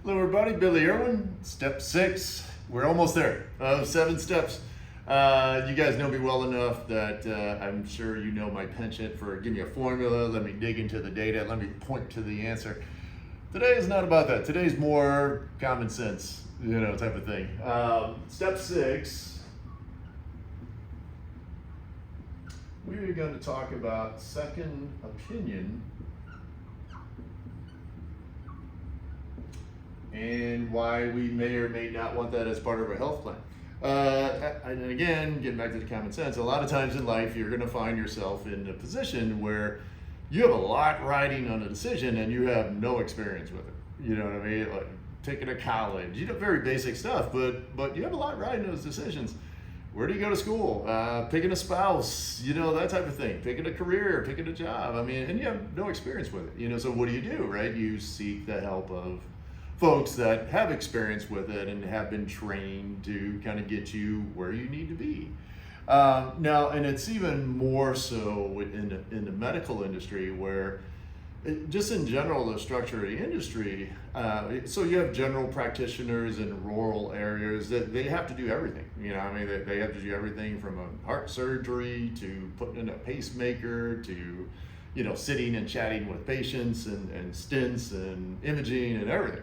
Hello everybody, Billy Irwin, Step 6. We're almost there, 7 steps. You guys know me well enough that I'm sure you know my penchant for give me a formula, let me dig into the data, let me point to the answer. Today is not about that. Today's more common sense, type of thing. Step 6, we're going to talk about second opinion and why we may or may not want that as part of our health plan. And again, getting back to the common sense, a lot of times in life you're going to find yourself in a position where you have a lot riding on a decision and you have no experience with it. You know what I mean? Like taking a college, very basic stuff, but you have a lot riding those decisions. Where do you go to school? Picking a spouse, that type of thing. Picking a career, picking a job. And you have no experience with it. So what do, right? You seek the help of folks that have experience with it and have been trained to kind of get you where you need to be. Now, and it's even more so in the medical industry where just in general, the structure of the industry, so you have general practitioners in rural areas that they have to do everything. They have to do everything from a heart surgery to putting in a pacemaker to, sitting and chatting with patients and stents and imaging and everything.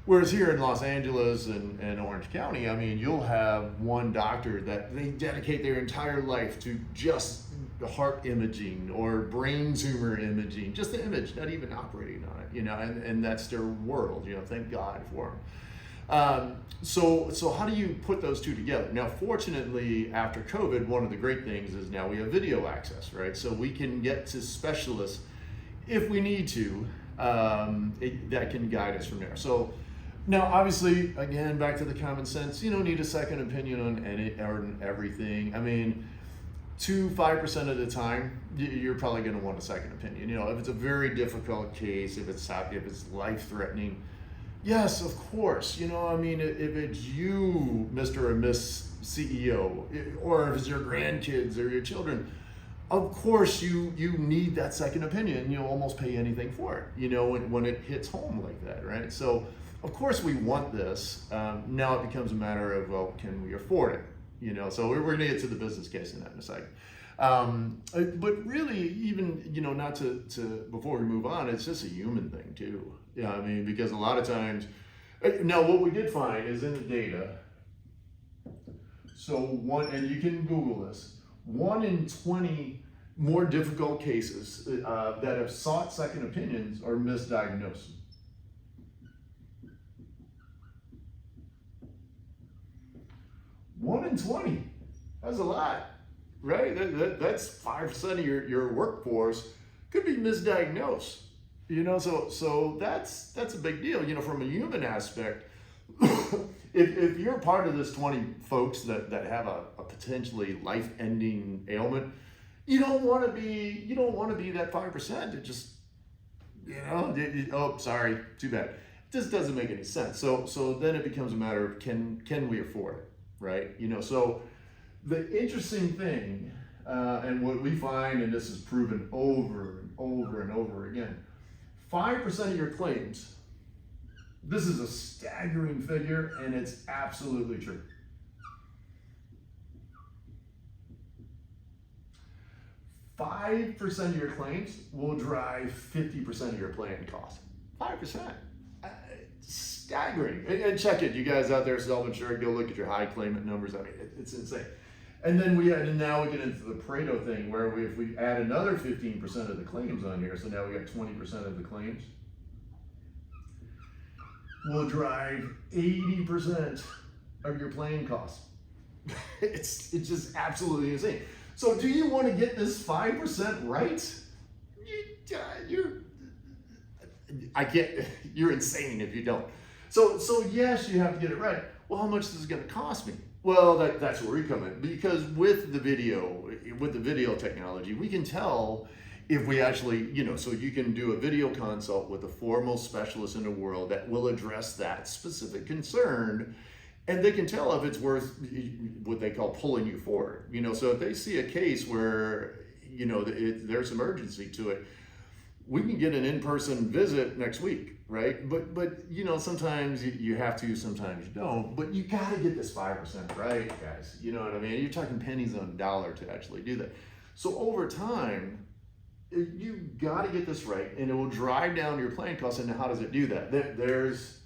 Whereas here in Los Angeles and Orange County, you'll have one doctor that they dedicate their entire life to just heart imaging or brain tumor imaging, just the image, not even operating on it, and that's their world, thank God for them. So how do you put those two together? Now, fortunately, after COVID, one of the great things is now we have video access, right? So we can get to specialists if we need to, that can guide us from there. So now, obviously, again, back to the common sense, you don't need a second opinion on everything. 5% of the time, you're probably going to want a second opinion. If it's a very difficult case, if it's life-threatening, yes, of course. If it's you, Mr. or Miss CEO, or if it's your grandkids or your children, of course you need that second opinion. You'll almost pay anything for it, when it hits home like that, right? So, of course we want this. Now it becomes a matter of, well, can we afford it? So we're going to get to the business case in that in a second. But really, even, not to before we move on, it's just a human thing too. Because a lot of times, now what we did find is in the data, so and you can Google this, 1 in 20 more difficult cases that have sought second opinions are misdiagnosed. 1 in 20, that's a lot, right? That's 5% of your workforce could be misdiagnosed, so that's a big deal, from a human aspect. if you're part of this 20 folks that have a potentially life-ending ailment, you don't want to be that 5% that just, oh, sorry, too bad. It just doesn't make any sense. So then it becomes a matter of can we afford it? Right? So the interesting thing, and what we find, and this is proven over and over and over again, 5% of your claims, this is a staggering figure, and it's absolutely true. 5% of your claims will drive 50% of your plan cost. 5%. Staggering. And check it, you guys out there self-insured, go look at your high claimant numbers. It's insane. And then now we get into the Pareto thing where if we add another 15% of the claims on here, so now we got 20% of the claims, will drive 80% of your plan costs. It's just absolutely insane. So do you want to get this 5% right? You're insane if you don't. So yes, you have to get it right. Well, how much is it going to cost me? Well, that's where we come in, because with the video technology, we can tell if we actually, so you can do a video consult with a foremost specialist in the world that will address that specific concern, and they can tell if it's worth what they call pulling you forward. So if they see a case where, there's some urgency to it, we can get an in-person visit next week. right? But you know, sometimes you have to, sometimes you don't. But you got to get this 5% right, guys. You know what I mean? You're talking pennies on a dollar to actually do that. So over time, you got to get this right, and it will drive down your planning costs. And how does it do that? There's,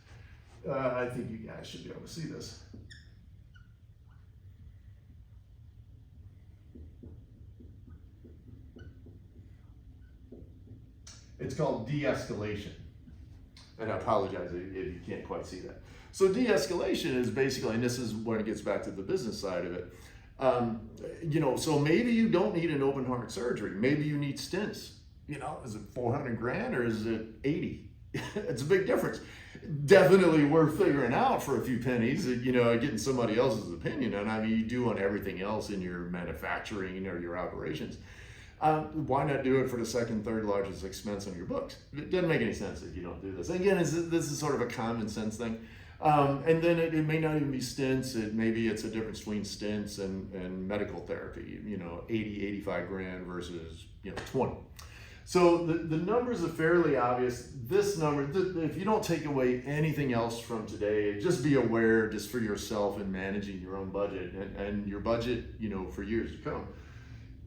I think you guys should be able to see this. It's called de-escalation. And I apologize if you can't quite see that. So de-escalation is basically, and this is when it gets back to the business side of it, you know, so maybe you don't need an open heart surgery. Maybe you need stents. You know, is it 400 grand or is it 80? It's a big difference. Definitely worth figuring out for a few pennies, you know, getting somebody else's opinion on. I mean, you do on everything else in your manufacturing or your operations. Why not do it for the second, third largest expense on your books? It doesn't make any sense if you don't do this. And again, this is sort of a common sense thing. And then it may not even be stents. Maybe it's a difference between stents and medical therapy, you know, 80, 85 grand versus, you know, 20. So the numbers are fairly obvious. This number, if you don't take away anything else from today, just be aware just for yourself in managing your own budget and your budget, you know, for years to come,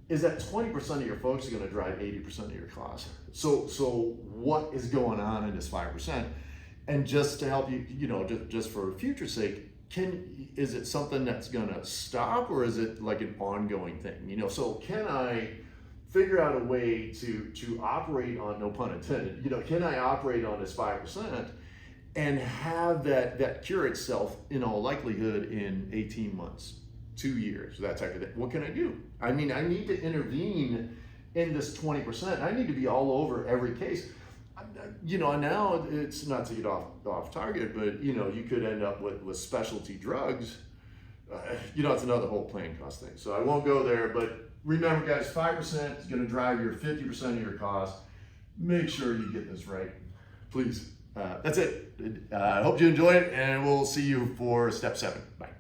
is that 20% of your folks are going to drive 80% of your costs. So what is going on in this 5%? And just to help you, you know, just for future's sake, is it something that's going to stop, or is it like an ongoing thing? You know, so can I figure out a way to operate on, no pun intended, you know, can I operate on this 5% and have that cure itself in all likelihood in 18 months? 2 years, that type of thing. What can I do? I mean, I need to intervene in this 20%. I need to be all over every case. You know, now it's not to get off target, but you know, you could end up with specialty drugs. You know, it's another whole planning cost thing. So I won't go there, but remember, guys, 5% is going to drive your 50% of your cost. Make sure you get this right, please. That's it. I hope you enjoy it, and we'll see you for step 7. Bye.